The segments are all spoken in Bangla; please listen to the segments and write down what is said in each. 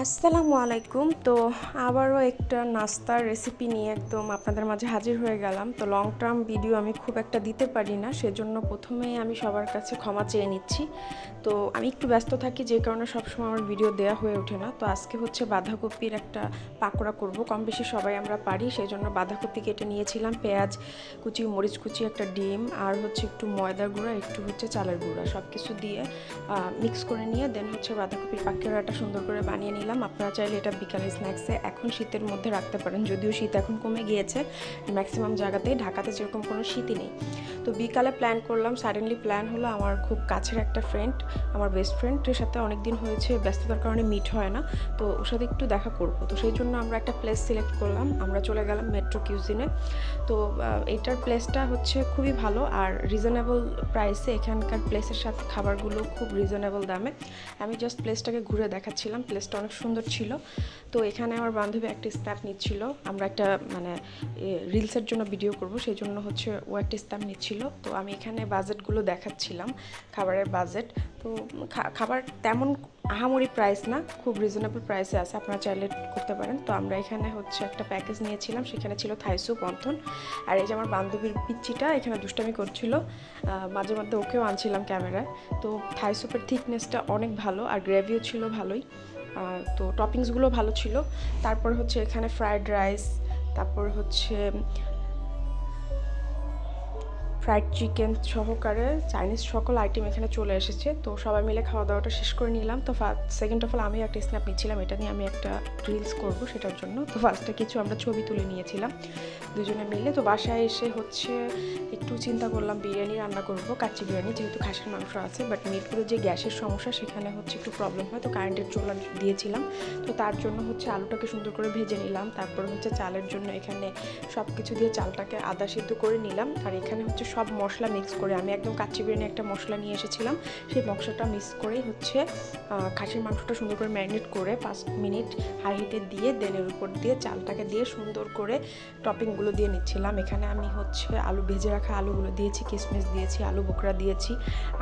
আসসালামু আলাইকুম। তো আবারও একটা নাস্তার রেসিপি নিয়ে একদম আপনাদের মাঝে হাজির হয়ে গেলাম। তো লং টার্ম ভিডিও আমি খুব একটা দিতে পারি না, সেজন্য প্রথমেই আমি সবার কাছে ক্ষমা চেয়ে নিচ্ছি। তো আমি একটু ব্যস্ত থাকি, যে কারণে সবসময় আমার ভিডিও দেওয়া হয়ে ওঠে না। তো আজকে হচ্ছে বাঁধাকপির একটা পাকোড়া করব, কম বেশি সবাই আমরা পারি, সেই জন্য বাঁধাকপি কেটে নিয়েছিলাম, পেঁয়াজ কুচি, মরিচ কুচি, একটা ডিম, আর হচ্ছে একটু ময়দার গুঁড়া, একটু হচ্ছে চালের গুঁড়া, সব কিছু দিয়ে মিক্স করে নিয়ে দেন হচ্ছে বাঁধাকপির পাকোড়াটা সুন্দর করে বানিয়ে নিলাম। আপনারা চাইলে এটা বিকালে স্ন্যাক্সে এখন শীতের মধ্যে রাখতে পারেন, যদিও শীত এখন কমে গিয়েছে ম্যাক্সিমাম জায়গাতেই, ঢাকাতে যেরকম কোনো শীতই নেই। তো বিকালে প্ল্যান করলাম, সাডেনলি প্ল্যান হলো, আমার খুব কাছের একটা ফ্রেন্ড, আমার বেস্ট ফ্রেন্ডের সাথে অনেক দিন হয়েছে ব্যস্ততার কারণে মিট হয় না, তো ওর সাথে একটু দেখা করবো। তো সেই জন্য আমরা একটা প্লেস সিলেক্ট করলাম, আমরা চলে গেলাম মেট্রো কিউজিনে। তো এইটার প্লেসটা হচ্ছে খুবই ভালো আর রিজনেবল প্রাইসে, এখানকার প্লেসের সাথে খাবারগুলো খুব রিজনেবল দামে। আমি জাস্ট প্লেসটাকে ঘুরে দেখাচ্ছিলাম, প্লেসটা অনেক সুন্দর ছিল। তো এখানে আমার বান্ধবী একটা স্ন্যাপ নিচ্ছিল, আমরা একটা মানে রিলসের জন্য ভিডিও করব, সেই জন্য হচ্ছে ও একটা স্ন্যাপ নিচ্ছিল। তো আমি এখানে বাজেটগুলো দেখাচ্ছিলাম, খাবারের বাজেট। তো খাবার তেমন আহামরি প্রাইস না, খুব রিজনেবল প্রাইসে আছে, আপনারা চাইলে করতে পারেন। তো আমরা এখানে হচ্ছে একটা প্যাকেজ নিয়েছিলাম, সেখানে ছিল থাই স্যুপ, অন্থন, আর এই যে আমার বান্ধবীর পিচ্চিটা এখানে দুষ্টামি করছিল, মাঝে মধ্যে ওকেও আনছিলাম ক্যামেরায়। তো থাই স্যুপের থিকনেসটা অনেক ভালো আর গ্রেভিও ছিল ভালোই। তো টপিংসগুলো ভালো ছিল। তারপর হচ্ছে এখানে ফ্রায়েড রাইস, তারপর হচ্ছে ফ্রাইড চিকেন সহকারে চাইনিজ সকল আইটেম এখানে চলে এসেছে। তো সবাই মিলে খাওয়া দাওয়াটা শেষ করে নিলাম। তো সেকেন্ড অফ অল আমি একটা স্ন্যাপ নিচ্ছিলাম, এটা নিয়ে আমি একটা রিলস করব সেটার জন্য। তো ফার্স্টে কিছু আমরা ছবি তুলে নিয়েছিলাম দুজনে মিলে। তো বাসায় এসে হচ্ছে একটু চিন্তা করলাম বিরিয়ানি রান্না করব, কাচ্চি বিরিয়ানি, যেহেতু খাসির মাংস আছে, বাট মিরপুরে যে গ্যাসের সমস্যা সেখানে হচ্ছে একটু প্রবলেম হয়, তো কারেন্টের চুলা দিয়েছিলাম। তো তার জন্য হচ্ছে আলুটাকে সুন্দর করে ভেজে নিলাম, তারপর হচ্ছে চালের জন্য এখানে সব কিছু দিয়ে চালটাকে আদা সিদ্ধ করে নিলাম, আর এখানে হচ্ছে সব মশলা মিক্স করে আমি একদম কাচ্চি বিরিয়ানি একটা মশলা নিয়ে এসেছিলাম, সেই মশলাটা মিক্স করেই হচ্ছে খাসির মাংসটা সুন্দর করে ম্যারিনেট করে 5 মিনিট হাই হিটে দিয়ে দেনের উপর দিয়ে চালটাকে দিয়ে সুন্দর করে টপিংগুলো দিয়ে নিচ্ছিলাম। এখানে আমি হচ্ছে আলু ভেজে রাখা আলুগুলো দিয়েছি, কিশমিশ দিয়েছি, আলু বোখরা দিয়েছি,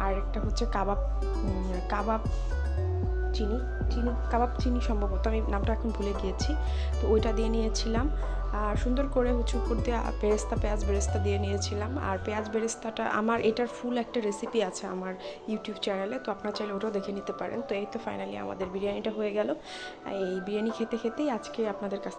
আর একটা হচ্ছে কাবাব কাবাব চিনি চিনি কাবাব চিনি সম্ভবত, আমি নামটা এখন ভুলে গিয়েছি। তো ওইটা দিয়ে নিয়েছিলাম, আর সুন্দর করে হচ্ছে উপর দিয়ে পেঁয়াজ বেরেস্তা দিয়ে নিয়েছিলাম। আর পেঁয়াজ বেরেস্তাটা আমার এটার ফুল একটা রেসিপি আছে আমার ইউটিউব চ্যানেলে, তো আপনারা চাইলে ওটাও দেখে নিতে পারেন। তো এই তো ফাইনালি আমাদের বিরিয়ানিটা হয়ে গেল। এই বিরিয়ানি খেতে খেতেই আজকে আপনাদের কাছ